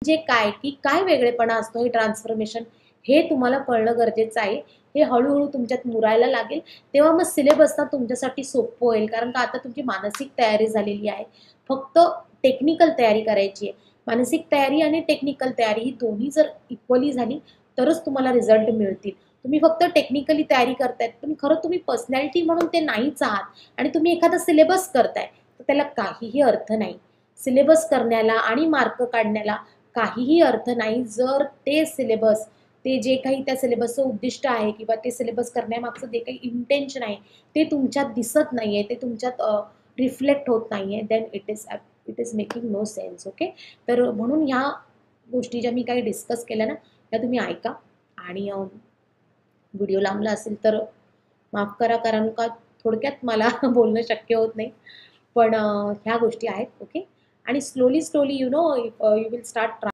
म्हणजे काय की काय वेगळेपणा असतो हे ट्रान्सफॉर्मेशन हे तुम्हाला कळणं गरजेचं आहे. हे हळू-हळू तुमच्यात मुरायला लागेल. तेव्हा मग सिलेबस ना तुमच्यासाठी सोपं होईल. कारण का आता तुमची मानसिक तयारी झालेली आहे. फक्त टेक्निकल तयारी करायची आहे. मानसिक तयारी आणि टेक्निकल तयारी ही दोन्ही जर इक्वली झाली तरच तुम्हाला रिझल्ट मिळतील. तुम्ही फक्त टेक्निकली तयारी करतायत, पण खरं तुम्ही पर्सनॅलिटी म्हणून ते नाहीच आहात आणि तुम्ही एखादा सिलेबस करताय, तर त्याला काहीही अर्थ नाही. सिलेबस करण्याला आणि मार्क काढण्याला काहीही अर्थ नाही जर ते सिलेबस, ते जे काही त्या सिलेबसचं उद्दिष्ट आहे किंवा ते सिलेबस करण्यामागचं जे काही इंटेन्शन आहे, ते तुमच्यात दिसत नाहीये, ते तुमच्यात रिफ्लेक्ट होत नाहीये, then it is making no sense. Okay. तर म्हणून ह्या गोष्टी ज्या मी काही डिस्कस केल्या ना, त्या तुम्ही ऐका आणि व्हिडिओ लांबला असेल तर माफ करा, कारण का थोडक्यात मला बोलणं शक्य होत नाही. पण ह्या गोष्टी आहेत. ओके. आणि slowly you know you will start